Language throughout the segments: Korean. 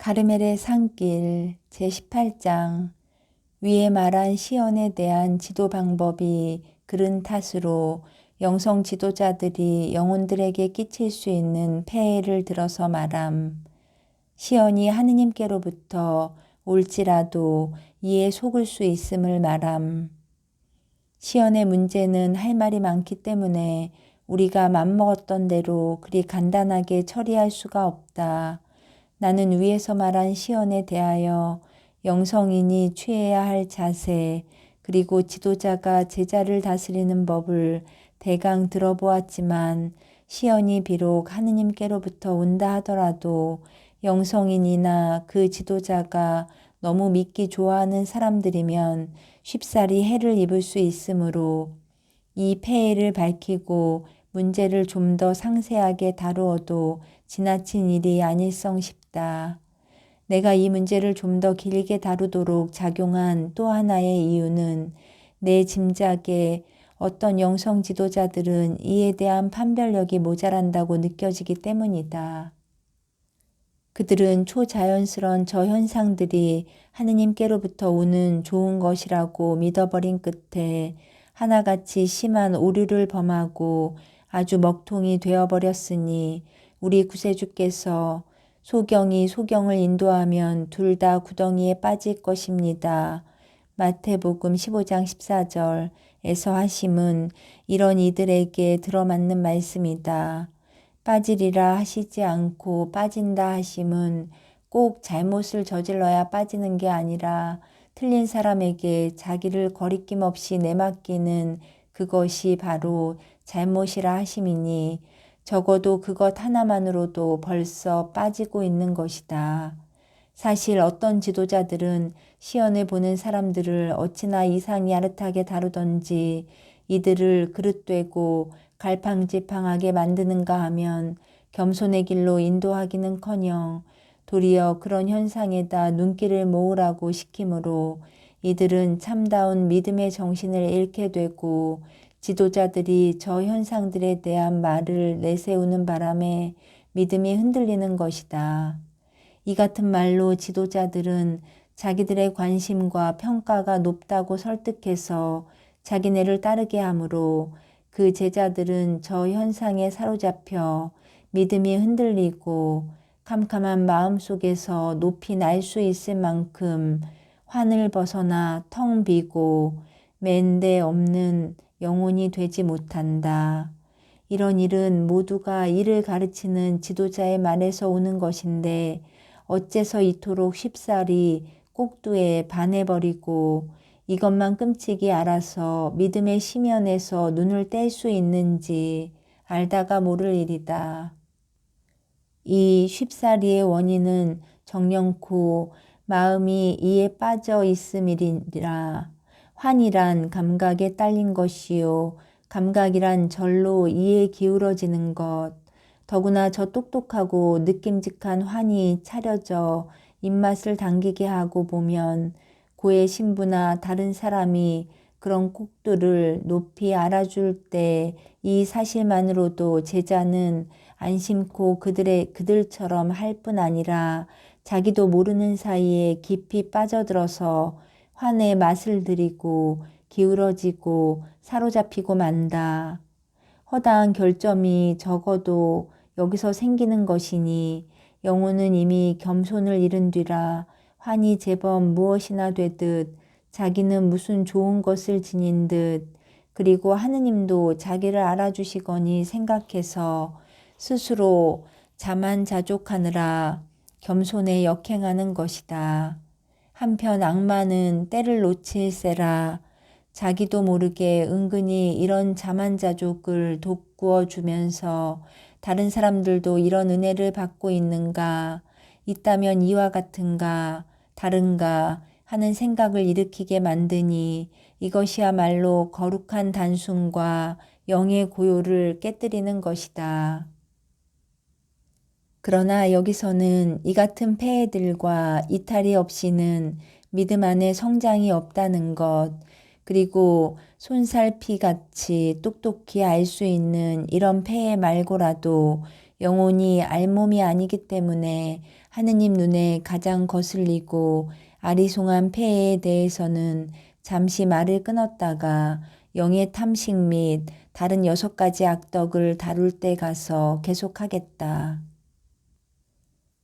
가르멜의 산길 제18장 위에 말한 시연에 대한 지도 방법이 그른 탓으로 영성 지도자들이 영혼들에게 끼칠 수 있는 폐해를 들어서 말함. 시연이 하느님께로부터 올지라도 이에 속을 수 있음을 말함. 시연의 문제는 할 말이 많기 때문에 우리가 맘먹었던 대로 그리 간단하게 처리할 수가 없다. 나는 위에서 말한 시연에 대하여 영성인이 취해야 할 자세, 그리고 지도자가 제자를 다스리는 법을 대강 들어보았지만 시연이 비록 하느님께로부터 온다 하더라도 영성인이나 그 지도자가 너무 믿기 좋아하는 사람들이면 쉽사리 해를 입을 수 있으므로 이 폐해를 밝히고 문제를 좀 더 상세하게 다루어도 지나친 일이 아닐성 싶다. 내가 이 문제를 좀 더 길게 다루도록 작용한 또 하나의 이유는 내 짐작에 어떤 영성 지도자들은 이에 대한 판별력이 모자란다고 느껴지기 때문이다. 그들은 초자연스런 저 현상들이 하느님께로부터 오는 좋은 것이라고 믿어버린 끝에 하나같이 심한 오류를 범하고 아주 먹통이 되어버렸으니 우리 구세주께서 소경이 소경을 인도하면 둘 다 구덩이에 빠질 것입니다. 마태복음 15장 14절에서 하심은 이런 이들에게 들어맞는 말씀이다. 빠지리라 하시지 않고 빠진다 하심은 꼭 잘못을 저질러야 빠지는 게 아니라 틀린 사람에게 자기를 거리낌 없이 내맡기는 그것이 바로 잘못이라 하심이니 적어도 그것 하나만으로도 벌써 빠지고 있는 것이다. 사실 어떤 지도자들은 시연을 보는 사람들을 어찌나 이상히 야릇하게 다루던지 이들을 그릇되고 갈팡질팡하게 만드는가 하면 겸손의 길로 인도하기는커녕 도리어 그런 현상에다 눈길을 모으라고 시키므로 이들은 참다운 믿음의 정신을 잃게 되고 지도자들이 저 현상들에 대한 말을 내세우는 바람에 믿음이 흔들리는 것이다. 이 같은 말로 지도자들은 자기들의 관심과 평가가 높다고 설득해서 자기네를 따르게 하므로 그 제자들은 저 현상에 사로잡혀 믿음이 흔들리고 캄캄한 마음 속에서 높이 날 수 있을 만큼 환을 벗어나 텅 비고 맨데 없는 영혼이 되지 못한다. 이런 일은 모두가 이를 가르치는 지도자의 말에서 오는 것인데 어째서 이토록 쉽사리 꼭두에 반해버리고 이것만 끔찍이 알아서 믿음의 심연에서 눈을 뗄 수 있는지 알다가 모를 일이다. 이 쉽사리의 원인은 정령코 마음이 이에 빠져 있음이니라. 환이란 감각에 딸린 것이요 감각이란 절로 이에 기울어지는 것. 더구나 저 똑똑하고 느낌직한 환이 차려져 입맛을 당기게 하고 보면 고의 신부나 다른 사람이 그런 꼭두를 높이 알아줄 때 이 사실만으로도 제자는 안심코 그들처럼 할 뿐 아니라 자기도 모르는 사이에 깊이 빠져들어서 환의 맛을 들이고 기울어지고 사로잡히고 만다. 허다한 결점이 적어도 여기서 생기는 것이니 영혼은 이미 겸손을 잃은 뒤라 환이 제법 무엇이나 되듯 자기는 무슨 좋은 것을 지닌 듯 그리고 하느님도 자기를 알아주시거니 생각해서 스스로 자만자족하느라 겸손에 역행하는 것이다. 한편 악마는 때를 놓칠세라 자기도 모르게 은근히 이런 자만자족을 돋구어 주면서 다른 사람들도 이런 은혜를 받고 있는가, 있다면 이와 같은가, 다른가 하는 생각을 일으키게 만드니 이것이야말로 거룩한 단순과 영의 고요를 깨뜨리는 것이다. 그러나 여기서는 이 같은 폐해들과 이탈이 없이는 믿음 안에 성장이 없다는 것, 그리고 손살피같이 똑똑히 알 수 있는 이런 폐해 말고라도 영혼이 알몸이 아니기 때문에 하느님 눈에 가장 거슬리고 아리송한 폐해에 대해서는 잠시 말을 끊었다가 영의 탐식 및 다른 6가지 악덕을 다룰 때 가서 계속하겠다.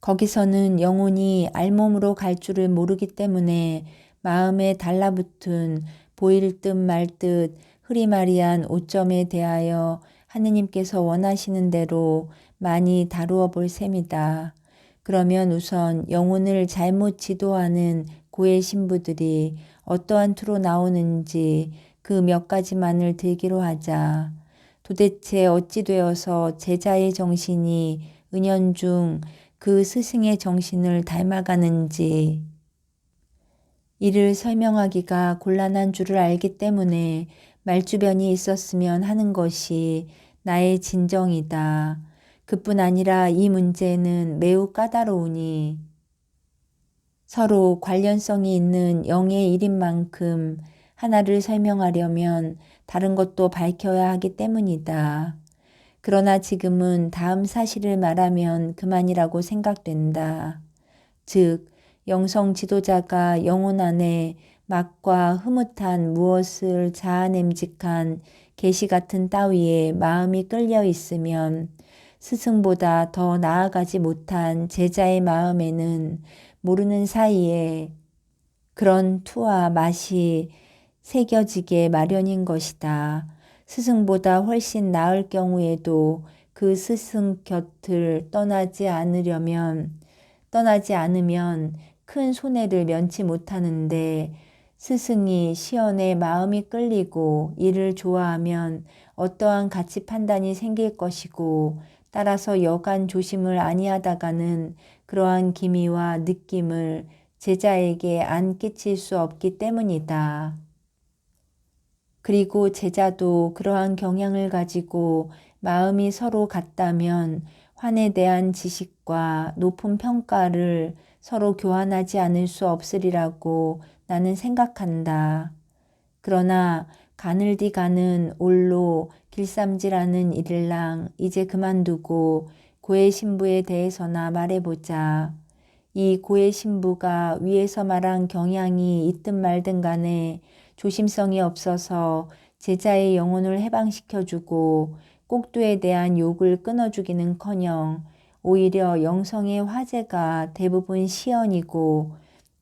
거기서는 영혼이 알몸으로 갈 줄을 모르기 때문에 마음에 달라붙은 보일 듯 말 듯 흐리마리한 오점에 대하여 하느님께서 원하시는 대로 많이 다루어 볼 셈이다. 그러면 우선 영혼을 잘못 지도하는 고해 신부들이 어떠한 투로 나오는지 그 몇 가지만을 들기로 하자. 도대체 어찌 되어서 제자의 정신이 은연중 그 스승의 정신을 닮아가는지 이를 설명하기가 곤란한 줄을 알기 때문에 말주변이 있었으면 하는 것이 나의 진정이다. 그뿐 아니라 이 문제는 매우 까다로우니 서로 관련성이 있는 영의 일인 만큼 하나를 설명하려면 다른 것도 밝혀야 하기 때문이다. 그러나 지금은 다음 사실을 말하면 그만이라고 생각된다. 즉, 영성 지도자가 영혼 안에 막과 흐뭇한 무엇을 자아냄직한 계시 같은 따위에 마음이 끌려 있으면 스승보다 더 나아가지 못한 제자의 마음에는 모르는 사이에 그런 투와 맛이 새겨지게 마련인 것이다. 스승보다 훨씬 나을 경우에도 그 스승 곁을 떠나지 않으면 큰 손해를 면치 못하는데 스승이 시연에 마음이 끌리고 이를 좋아하면 어떠한 가치 판단이 생길 것이고 따라서 여간 조심을 아니하다가는 그러한 기미와 느낌을 제자에게 안 끼칠 수 없기 때문이다. 그리고 제자도 그러한 경향을 가지고 마음이 서로 같다면 환에 대한 지식과 높은 평가를 서로 교환하지 않을 수 없으리라고 나는 생각한다. 그러나 가늘디 가는 올로 길쌈질하는 이들랑 이제 그만두고 고해 신부에 대해서나 말해보자. 이 고해 신부가 위에서 말한 경향이 있든 말든 간에 조심성이 없어서 제자의 영혼을 해방시켜주고 꼭두에 대한 욕을 끊어주기는커녕 오히려 영성의 화제가 대부분 시연이고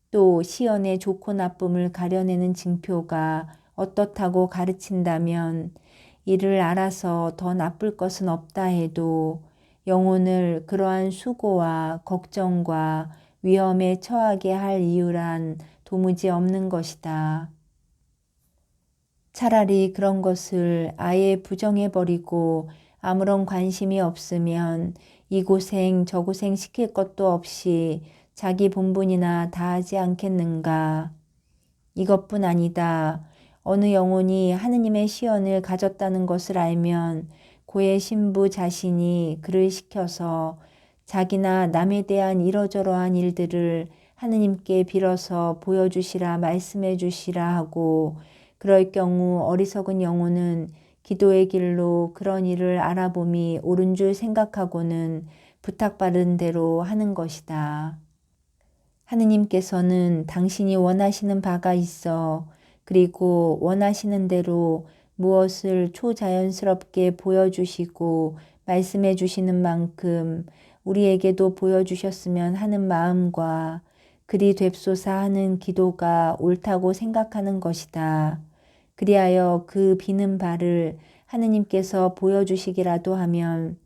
또 시연의 좋고 나쁨을 가려내는 징표가 어떻다고 가르친다면 이를 알아서 더 나쁠 것은 없다 해도 영혼을 그러한 수고와 걱정과 위험에 처하게 할 이유란 도무지 없는 것이다. 차라리 그런 것을 아예 부정해버리고 아무런 관심이 없으면 이 고생 저 고생 시킬 것도 없이 자기 본분이나 다하지 않겠는가. 이것뿐 아니다. 어느 영혼이 하느님의 시연을 가졌다는 것을 알면 고해 신부 자신이 그를 시켜서 자기나 남에 대한 이러저러한 일들을 하느님께 빌어서 보여주시라 말씀해 주시라 하고 그럴 경우 어리석은 영혼은 기도의 길로 그런 일을 알아봄이 옳은 줄 생각하고는 부탁받은 대로 하는 것이다. 하느님께서는 당신이 원하시는 바가 있어 그리고 원하시는 대로 무엇을 초자연스럽게 보여주시고 말씀해 주시는 만큼 우리에게도 보여주셨으면 하는 마음과 그리 됩소사 하는 기도가 옳다고 생각하는 것이다. 그리하여 그 비는 바를 하느님께서 보여주시기라도 하면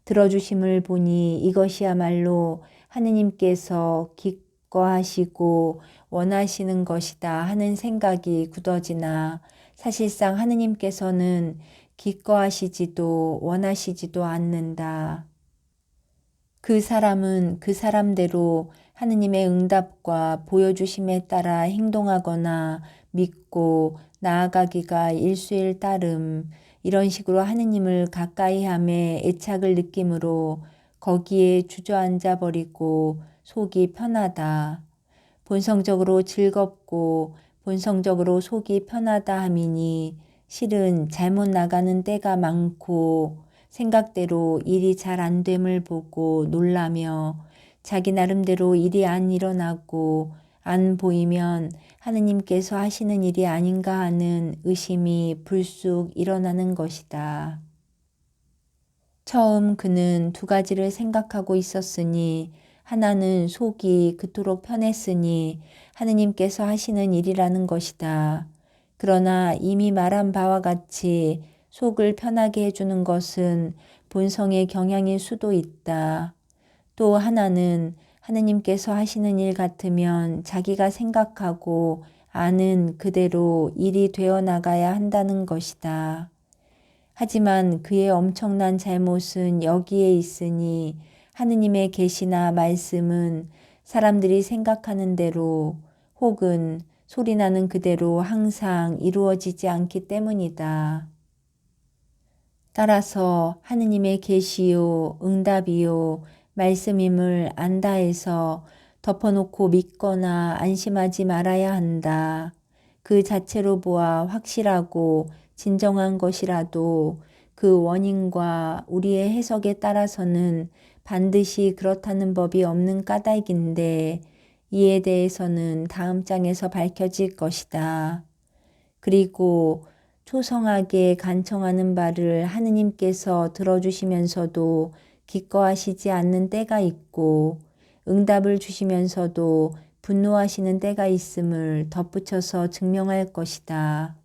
들어주심을 보니 이것이야말로 하느님께서 기뻐하시고 원하시는 것이다 하는 생각이 굳어지나 사실상 하느님께서는 기뻐하시지도 원하시지도 않는다. 그 사람은 그 사람대로 하느님의 응답과 보여주심에 따라 행동하거나 믿고 나아가기가 일수일따름 이런 식으로 하느님을 가까이 함에 애착을 느끼므로 거기에 주저앉아 버리고 속이 편하다. 본성적으로 즐겁고 본성적으로 속이 편하다 함이니 실은 잘못 나가는 때가 많고 생각대로 일이 잘 안 됨을 보고 놀라며 자기 나름대로 일이 안 일어나고 안 보이면 하느님께서 하시는 일이 아닌가 하는 의심이 불쑥 일어나는 것이다. 처음 그는 두 가지를 생각하고 있었으니 하나는 속이 그토록 편했으니 하느님께서 하시는 일이라는 것이다. 그러나 이미 말한 바와 같이 속을 편하게 해주는 것은 본성의 경향일 수도 있다. 또 하나는 하느님께서 하시는 일 같으면 자기가 생각하고 아는 그대로 일이 되어 나가야 한다는 것이다. 하지만 그의 엄청난 잘못은 여기에 있으니 하느님의 계시나 말씀은 사람들이 생각하는 대로 혹은 소리나는 그대로 항상 이루어지지 않기 때문이다. 따라서 하느님의 계시요, 응답이요, 말씀임을 안다 해서 덮어놓고 믿거나 안심하지 말아야 한다. 그 자체로 보아 확실하고 진정한 것이라도 그 원인과 우리의 해석에 따라서는 반드시 그렇다는 법이 없는 까닭인데 이에 대해서는 다음 장에서 밝혀질 것이다. 그리고 초성하게 간청하는 바를 하느님께서 들어주시면서도 기꺼하시지 않는 때가 있고 응답을 주시면서도 분노하시는 때가 있음을 덧붙여서 증명할 것이다.